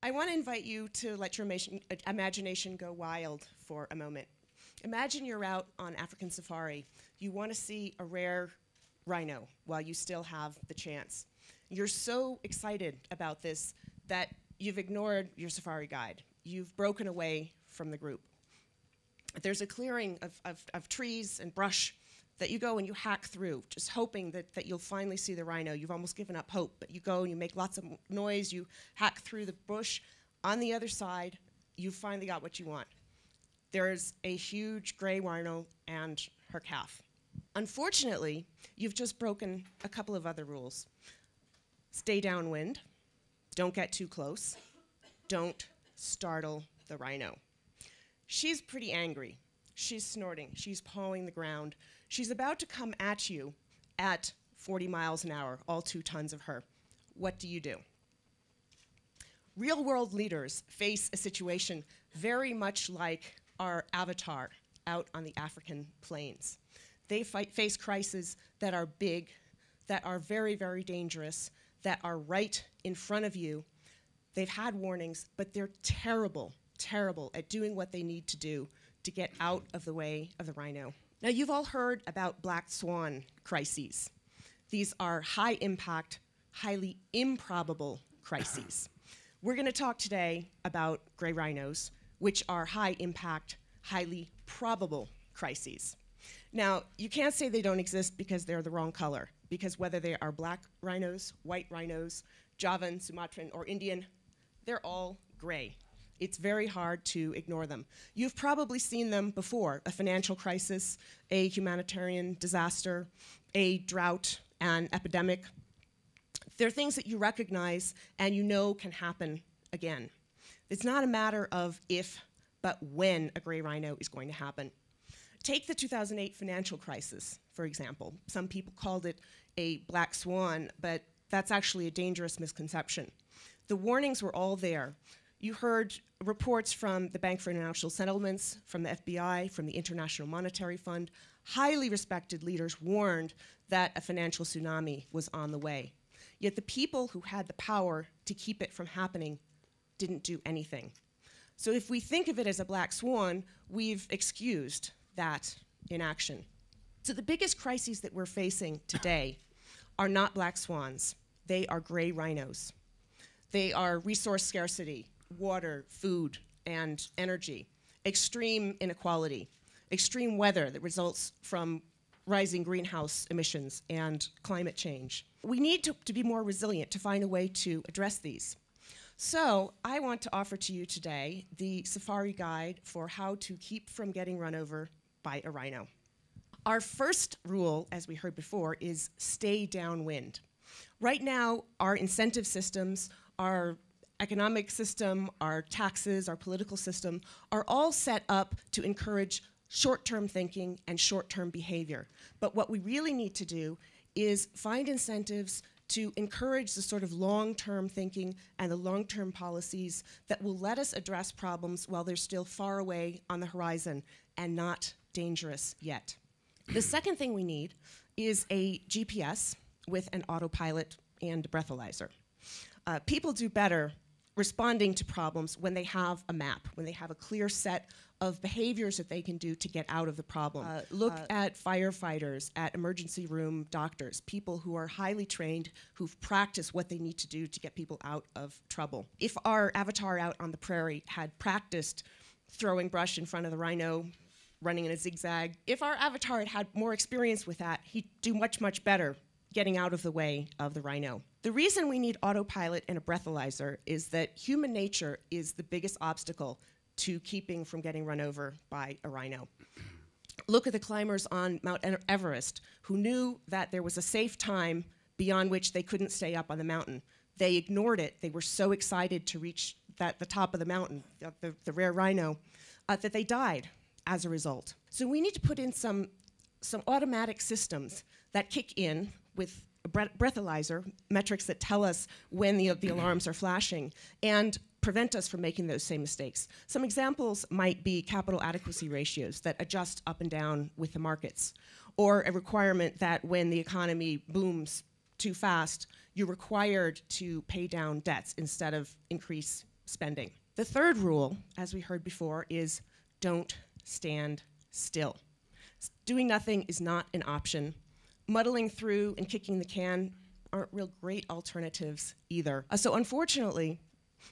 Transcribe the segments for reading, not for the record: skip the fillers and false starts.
I want to invite you to let your imagination go wild for a moment. Imagine you're out on African safari. You want to see a rare rhino while you still have the chance. You're so excited about this that you've ignored your safari guide. You've broken away from the group. There's a clearing of trees and brush that you go and you hack through, just hoping that you'll finally see the rhino. You've almost given up hope, but you go and you make lots of noise, you hack through the bush. On the other side, you finally got what you want. There's a huge gray rhino and her calf. Unfortunately, you've just broken a couple of other rules. Stay downwind, don't get too close, don't startle the rhino. She's pretty angry. She's snorting, she's pawing the ground. She's about to come at you at 40 miles an hour, all 2 tons of her. What do? Real world leaders face a situation very much like our avatar out on the African plains. They face crises that are big, that are very, very dangerous, that are right in front of you. They've had warnings, but they're terrible, terrible at doing what they need to do to get out of the way of the rhino. Now, you've all heard about black swan crises. These are high impact, highly improbable crises. We're going to talk today about gray rhinos, which are high impact, highly probable crises. Now, you can't say they don't exist because they're the wrong color, because whether they are black rhinos, white rhinos, Javan, Sumatran, or Indian, they're all gray. It's very hard to ignore them. You've probably seen them before: a financial crisis, a humanitarian disaster, a drought, an epidemic. They're things that you recognize and you know can happen again. It's not a matter of if, but when a gray rhino is going to happen. Take the 2008 financial crisis, for example. Some people called it a black swan, but that's actually a dangerous misconception. The warnings were all there. You heard reports from the Bank for International Settlements, from the FBI, from the International Monetary Fund. Highly respected leaders warned that a financial tsunami was on the way. Yet the people who had the power to keep it from happening didn't do anything. So if we think of it as a black swan, we've excused that inaction. So the biggest crises that we're facing today are not black swans. They are gray rhinos. They are resource scarcity, water, food, and energy, extreme inequality, extreme weather that results from rising greenhouse emissions and climate change. We need to be more resilient, to find a way to address these. So I want to offer to you today the safari guide for how to keep from getting run over by a rhino. Our first rule, as we heard before, is stay downwind. Right now, our incentive systems, our economic system, our taxes, our political system are all set up to encourage short-term thinking and short-term behavior. But what we really need to do is find incentives to encourage the sort of long-term thinking and the long-term policies that will let us address problems while they're still far away on the horizon and not dangerous yet. The second thing we need is a GPS with an autopilot and a breathalyzer. People do better responding to problems when they have a map, when they have a clear set of behaviors that they can do to get out of the problem. Look at firefighters, at emergency room doctors, people who are highly trained, who've practiced what they need to do to get people out of trouble. If our avatar out on the prairie had practiced throwing brush in front of the rhino, running in a zigzag, if our avatar had more experience with that, he'd do much, much better getting out of the way of the rhino. The reason we need autopilot and a breathalyzer is that human nature is the biggest obstacle to keeping from getting run over by a rhino. Look at the climbers on Mount Everest who knew that there was a safe time beyond which they couldn't stay up on the mountain. They ignored it. They were so excited to reach the top of the mountain, the rare rhino, that they died as a result. So we need to put in some automatic systems that kick in with a breathalyzer, metrics that tell us when the alarms are flashing, and prevent us from making those same mistakes. Some examples might be capital adequacy ratios that adjust up and down with the markets, or a requirement that when the economy booms too fast, you're required to pay down debts instead of increase spending. The third rule, as we heard before, is don't stand still. Doing nothing is not an option. Muddling through and kicking the can aren't real great alternatives either. So unfortunately,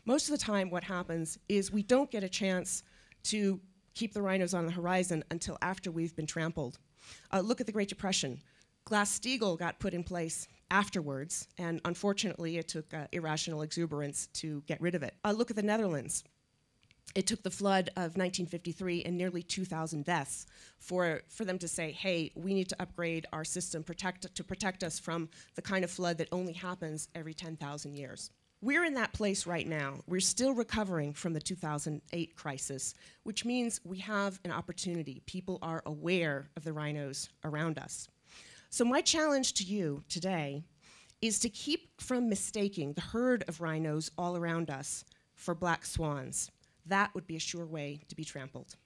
most of the time what happens is we don't get a chance to keep the rhinos on the horizon until after we've been trampled. Look at the Great Depression. Glass-Steagall got put in place afterwards, and unfortunately it took irrational exuberance to get rid of it. Look at the Netherlands. It took the flood of 1953 and nearly 2,000 deaths for them to say, hey, we need to upgrade our system to protect us from the kind of flood that only happens every 10,000 years. We're in that place right now. We're still recovering from the 2008 crisis, which means we have an opportunity. People are aware of the rhinos around us. So my challenge to you today is to keep from mistaking the herd of rhinos all around us for black swans. That would be a sure way to be trampled.